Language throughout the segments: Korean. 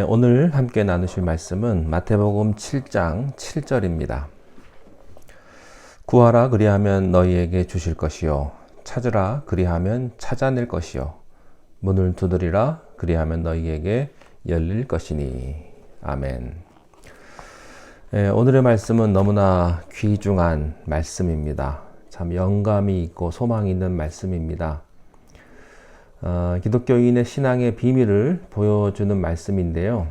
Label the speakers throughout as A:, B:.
A: 오늘 함께 나누실 말씀은 마태복음 7장 7절입니다. 구하라 그리하면 너희에게 주실 것이요 찾으라 그리하면 찾아낼 것이요 문을 두드리라 그리하면 너희에게 열릴 것이니. 아멘. 오늘의 말씀은 너무나 귀중한 말씀입니다. 참 영감이 있고 소망이 있는 말씀입니다. 기독교인의 신앙의 비밀을 보여주는 말씀인데요.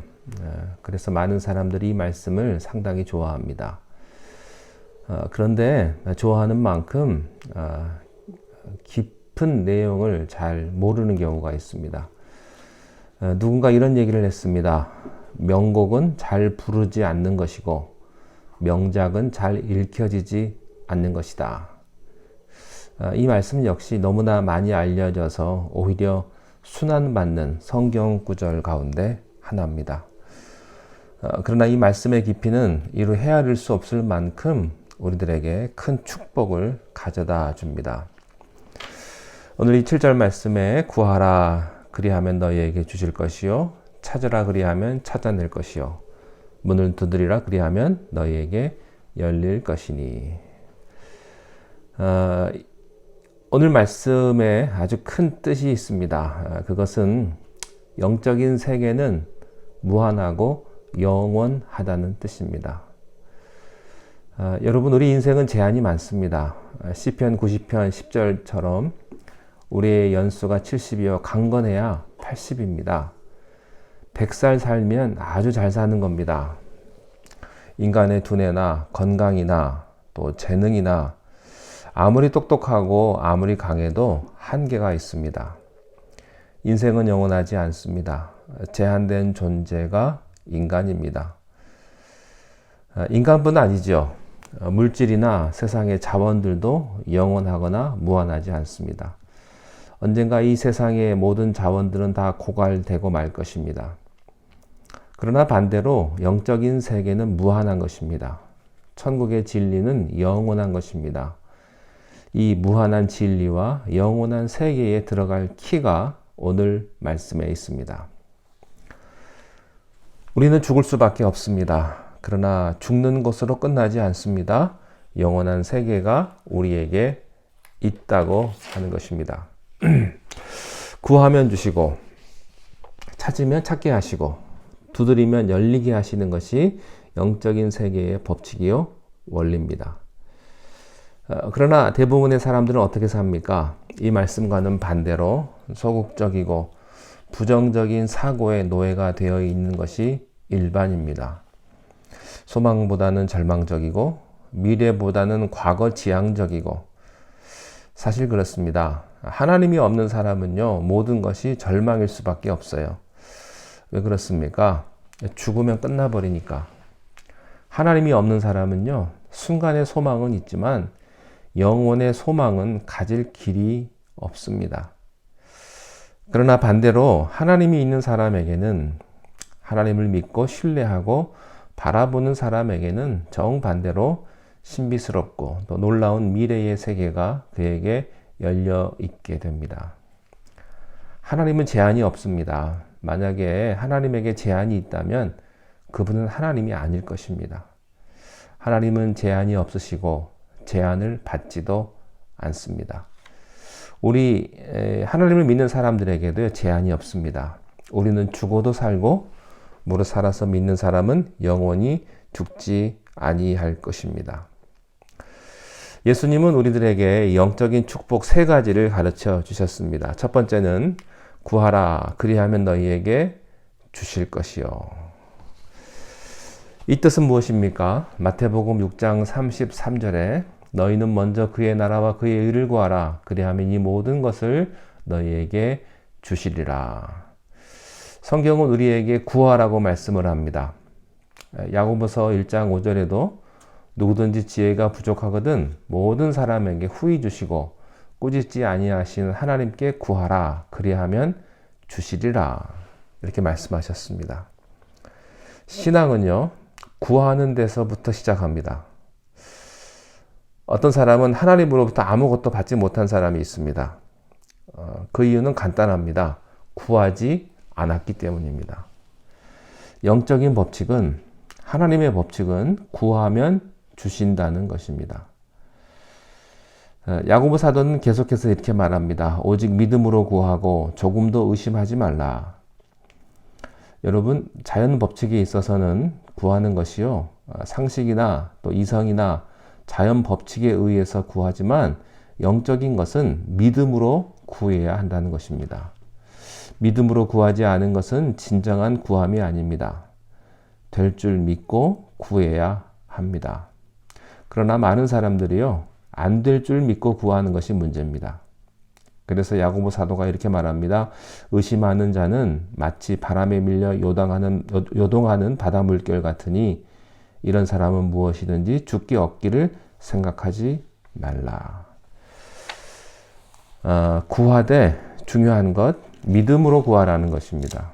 A: 그래서 많은 사람들이 이 말씀을 상당히 좋아합니다. 그런데 좋아하는 만큼 깊은 내용을 잘 모르는 경우가 있습니다. 누군가 이런 얘기를 했습니다. 명곡은 잘 부르지 않는 것이고 명작은 잘 읽혀지지 않는 것이다. 이 말씀 역시 너무나 많이 알려져서 오히려 순환받는 성경 구절 가운데 하나입니다. 그러나 이 말씀의 깊이는 이루 헤아릴 수 없을 만큼 우리들에게 큰 축복을 가져다 줍니다. 오늘 이 7절 말씀에 구하라 그리하면 너희에게 주실 것이요 찾으라 그리하면 찾아낼 것이요 문을 두드리라 그리하면 너희에게 열릴 것이니. 오늘 말씀에 아주 큰 뜻이 있습니다. 그것은 영적인 세계는 무한하고 영원하다는 뜻입니다. 여러분, 우리 인생은 제한이 많습니다. 시편 90편 10절처럼 우리의 연수가 70이요 강건해야 80입니다. 100살 살면 아주 잘 사는 겁니다. 인간의 두뇌나 건강이나 또 재능이나 아무리 똑똑하고 아무리 강해도 한계가 있습니다. 인생은 영원하지 않습니다. 제한된 존재가 인간입니다. 인간뿐 아니죠. 물질이나 세상의 자원들도 영원하거나 무한하지 않습니다. 언젠가 이 세상의 모든 자원들은 다 고갈되고 말 것입니다. 그러나 반대로 영적인 세계는 무한한 것입니다. 천국의 진리는 영원한 것입니다. 이 무한한 진리와 영원한 세계에 들어갈 키가 오늘 말씀에 있습니다. 우리는 죽을 수밖에 없습니다. 그러나 죽는 것으로 끝나지 않습니다. 영원한 세계가 우리에게 있다고 하는 것입니다. 구하면 주시고 찾으면 찾게 하시고 두드리면 열리게 하시는 것이 영적인 세계의 법칙이요 원리입니다. 그러나 대부분의 사람들은 어떻게 삽니까? 이 말씀과는 반대로 소극적이고 부정적인 사고의 노예가 되어 있는 것이 일반입니다. 소망보다는 절망적이고 미래보다는 과거 지향적이고 사실 그렇습니다. 하나님이 없는 사람은요 모든 것이 절망일 수밖에 없어요. 왜 그렇습니까? 죽으면 끝나버리니까. 하나님이 없는 사람은요 순간의 소망은 있지만 영혼의 소망은 가질 길이 없습니다. 그러나 반대로 하나님이 있는 사람에게는 하나님을 믿고 신뢰하고 바라보는 사람에게는 정반대로 신비스럽고 또 놀라운 미래의 세계가 그에게 열려 있게 됩니다. 하나님은 제한이 없습니다. 만약에 하나님에게 제한이 있다면 그분은 하나님이 아닐 것입니다. 하나님은 제한이 없으시고 제한을 받지도 않습니다. 우리 하나님을 믿는 사람들에게도 제한이 없습니다. 우리는 죽어도 살고 무릇 살아서 믿는 사람은 영원히 죽지 아니할 것입니다. 예수님은 우리들에게 영적인 축복 3가지를 가르쳐 주셨습니다. 첫 번째는 구하라 그리하면 너희에게 주실 것이요. 이 뜻은 무엇입니까? 마태복음 6장 33절에 너희는 먼저 그의 나라와 그의 의를 구하라 그리하면 이 모든 것을 너희에게 주시리라. 성경은 우리에게 구하라고 말씀을 합니다. 야고보서 1장 5절에도 누구든지 지혜가 부족하거든 모든 사람에게 후히 주시고 꾸짖지 아니하시는 하나님께 구하라 그리하면 주시리라 이렇게 말씀하셨습니다. 신앙은요 구하는 데서부터 시작합니다. 어떤 사람은 하나님으로부터 아무것도 받지 못한 사람이 있습니다. 그 이유는 간단합니다. 구하지 않았기 때문입니다. 영적인 법칙은, 하나님의 법칙은 구하면 주신다는 것입니다. 야고보 사도는 계속해서 이렇게 말합니다. 오직 믿음으로 구하고 조금도 의심하지 말라. 여러분, 자연 법칙에 있어서는 구하는 것이요, 상식이나 또 이성이나 자연 법칙에 의해서 구하지만 영적인 것은 믿음으로 구해야 한다는 것입니다. 믿음으로 구하지 않은 것은 진정한 구함이 아닙니다. 될 줄 믿고 구해야 합니다. 그러나 많은 사람들이요, 안 될 줄 믿고 구하는 것이 문제입니다. 그래서 야고보 사도가 이렇게 말합니다. 의심하는 자는 마치 바람에 밀려 요동하는 바다 물결 같으니 이런 사람은 무엇이든지 죽기 얻기를 생각하지 말라. 구하되 중요한 것, 믿음으로 구하라는 것입니다.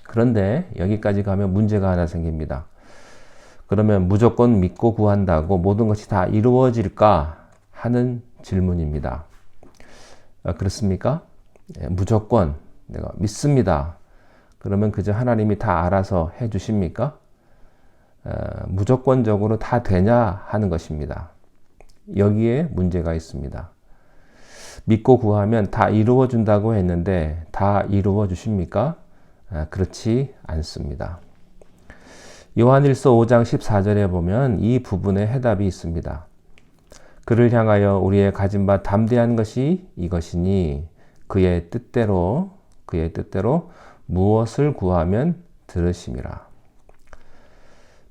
A: 그런데 여기까지 가면 문제가 하나 생깁니다. 그러면 무조건 믿고 구한다고 모든 것이 다 이루어질까 하는 질문입니다. 그렇습니까? 무조건 내가 믿습니다. 그러면 그저 하나님이 다 알아서 해 주십니까? 무조건적으로 다 되냐 하는 것입니다. 여기에 문제가 있습니다. 믿고 구하면 다 이루어 준다고 했는데 다 이루어 주십니까? 그렇지 않습니다. 요한일서 5장 14절에 보면 이 부분에 해답이 있습니다. 그를 향하여 우리의 가진 바 담대한 것이 이것이니 그의 뜻대로 무엇을 구하면 들으심이라.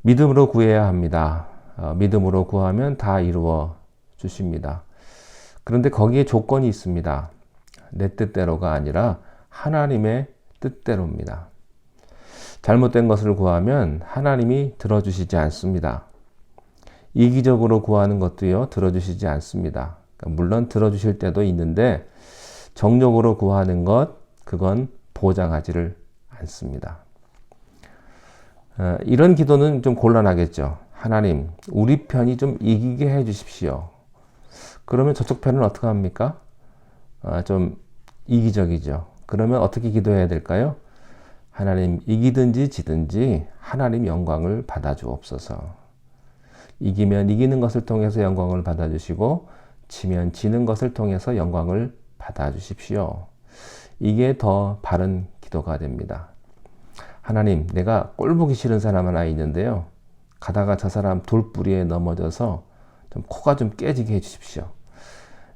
A: 믿음으로 구해야 합니다. 믿음으로 구하면 다 이루어 주십니다. 그런데 거기에 조건이 있습니다. 내 뜻대로가 아니라 하나님의 뜻대로입니다. 잘못된 것을 구하면 하나님이 들어주시지 않습니다. 이기적으로 구하는 것도요, 들어주시지 않습니다. 물론 들어주실 때도 있는데 정욕으로 구하는 것, 그건 보장하지를 않습니다. 이런 기도는 좀 곤란하겠죠. 하나님, 우리 편이 좀 이기게 해 주십시오. 그러면 저쪽 편은 어떻게 합니까? 좀 이기적이죠. 그러면 어떻게 기도해야 될까요? 하나님, 이기든지 지든지 하나님 영광을 받아주옵소서. 이기면 이기는 것을 통해서 영광을 받아주시고 지면 지는 것을 통해서 영광을 받아주십시오. 이게 더 바른 기도가 됩니다. 하나님, 내가 꼴보기 싫은 사람 하나 있는데요. 가다가 저 사람 돌부리에 넘어져서 좀 코가 좀 깨지게 해주십시오.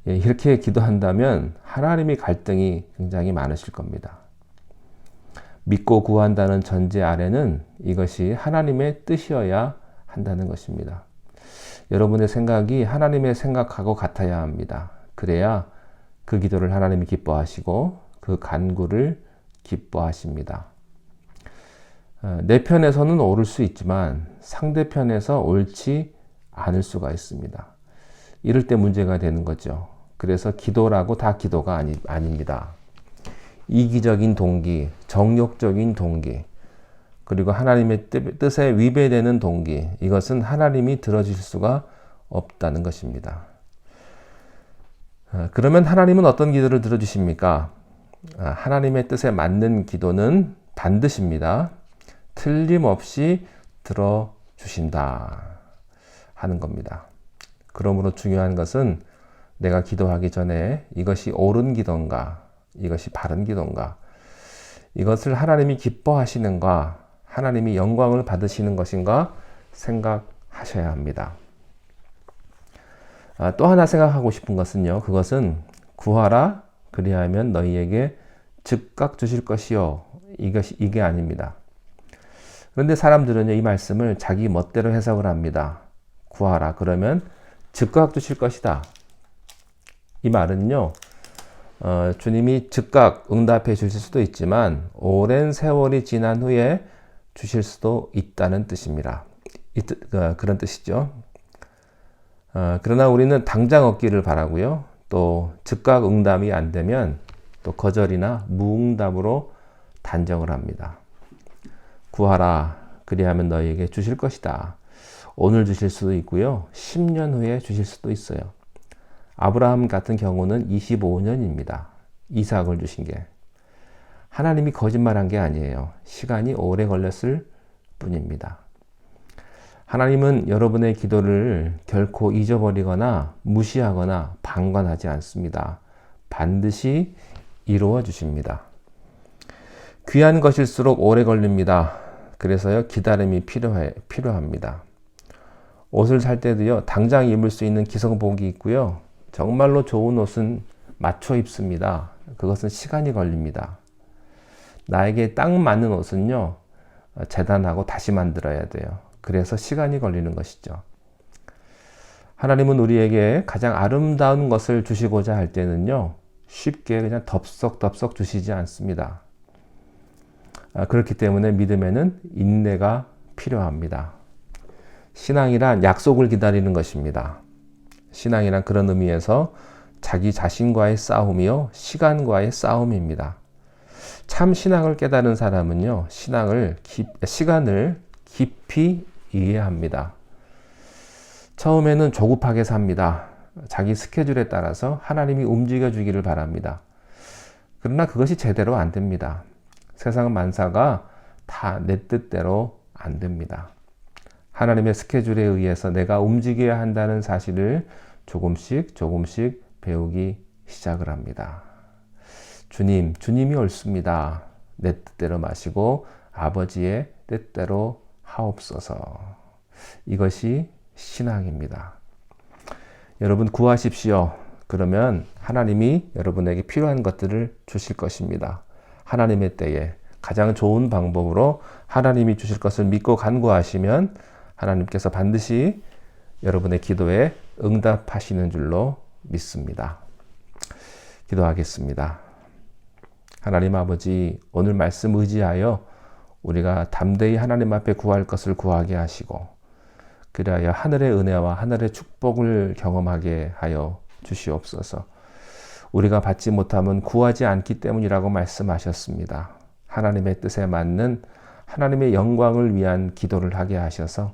A: 이렇게 기도한다면 하나님의 갈등이 굉장히 많으실 겁니다. 믿고 구한다는 전제 아래는 이것이 하나님의 뜻이어야 한다는 것입니다. 여러분의 생각이 하나님의 생각하고 같아야 합니다. 그래야 그 기도를 하나님이 기뻐하시고 그 간구를 기뻐하십니다. 내 편에서는 옳을 수 있지만 상대편에서 옳지 않을 수가 있습니다. 이럴 때 문제가 되는 거죠. 그래서 기도라고 다 기도가 아닙니다. 이기적인 동기, 정욕적인 동기, 그리고 하나님의 뜻에 위배되는 동기, 이것은 하나님이 들어주실 수가 없다는 것입니다. 그러면 하나님은 어떤 기도를 들어주십니까? 하나님의 뜻에 맞는 기도는 반드시입니다. 틀림없이 들어주신다 하는 겁니다. 그러므로 중요한 것은 내가 기도하기 전에 이것이 옳은 기도인가, 이것이 바른 기도인가, 이것을 하나님이 기뻐하시는가, 하나님이 영광을 받으시는 것인가 생각하셔야 합니다. 또 하나 생각하고 싶은 것은요, 그것은 구하라 그리하면 너희에게 즉각 주실 것이요, 이게 아닙니다. 그런데 사람들은 이 말씀을 자기 멋대로 해석을 합니다. 구하라 그러면 즉각 주실 것이다. 이 말은요, 주님이 즉각 응답해 주실 수도 있지만 오랜 세월이 지난 후에 주실 수도 있다는 뜻입니다. 그런 뜻이죠. 그러나 우리는 당장 얻기를 바라고요. 또 즉각 응답이 안 되면 또 거절이나 무응답으로 단정을 합니다. 구하라 그리하면 너희에게 주실 것이다. 오늘 주실 수도 있고요. 10년 후에 주실 수도 있어요. 아브라함 같은 경우는 25년입니다. 이삭을 주신 게. 하나님이 거짓말한 게 아니에요. 시간이 오래 걸렸을 뿐입니다. 하나님은 여러분의 기도를 결코 잊어버리거나 무시하거나 방관하지 않습니다. 반드시 이루어 주십니다. 귀한 것일수록 오래 걸립니다. 그래서요, 기다림이 필요합니다. 옷을 살 때도요, 당장 입을 수 있는 기성복이 있고요, 정말로 좋은 옷은 맞춰 입습니다. 그것은 시간이 걸립니다. 나에게 딱 맞는 옷은요, 재단하고 다시 만들어야 돼요. 그래서 시간이 걸리는 것이죠. 하나님은 우리에게 가장 아름다운 것을 주시고자 할 때는요, 쉽게 그냥 덥석덥석 주시지 않습니다. 그렇기 때문에 믿음에는 인내가 필요합니다. 신앙이란 약속을 기다리는 것입니다. 신앙이란 그런 의미에서 자기 자신과의 싸움이요, 시간과의 싸움입니다. 참 신앙을 깨달은 사람은요, 시간을 깊이 이해합니다. 처음에는 조급하게 삽니다. 자기 스케줄에 따라서 하나님이 움직여 주기를 바랍니다. 그러나 그것이 제대로 안 됩니다. 세상 만사가 다 내 뜻대로 안 됩니다. 하나님의 스케줄에 의해서 내가 움직여야 한다는 사실을 조금씩 배우기 시작을 합니다. 주님이 옳습니다. 내 뜻대로 마시고 아버지의 뜻대로 하옵소서. 이것이 신앙입니다. 여러분 구하십시오. 그러면 하나님이 여러분에게 필요한 것들을 주실 것입니다. 하나님의 때에 가장 좋은 방법으로 하나님이 주실 것을 믿고 간구하시면 하나님께서 반드시 여러분의 기도에 응답하시는 줄로 믿습니다. 기도하겠습니다. 하나님 아버지, 오늘 말씀 의지하여 우리가 담대히 하나님 앞에 구할 것을 구하게 하시고, 그리하여 하늘의 은혜와 하늘의 축복을 경험하게 하여 주시옵소서. 우리가 받지 못하면 구하지 않기 때문이라고 말씀하셨습니다. 하나님의 뜻에 맞는 하나님의 영광을 위한 기도를 하게 하셔서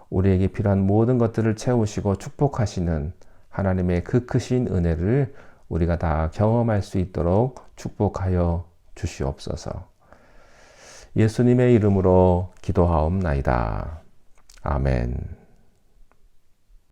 A: 우리에게 필요한 모든 것들을 채우시고 축복하시는 하나님의 그 크신 은혜를 우리가 다 경험할 수 있도록 축복하여 주시옵소서. 예수님의 이름으로 기도하옵나이다. 아멘.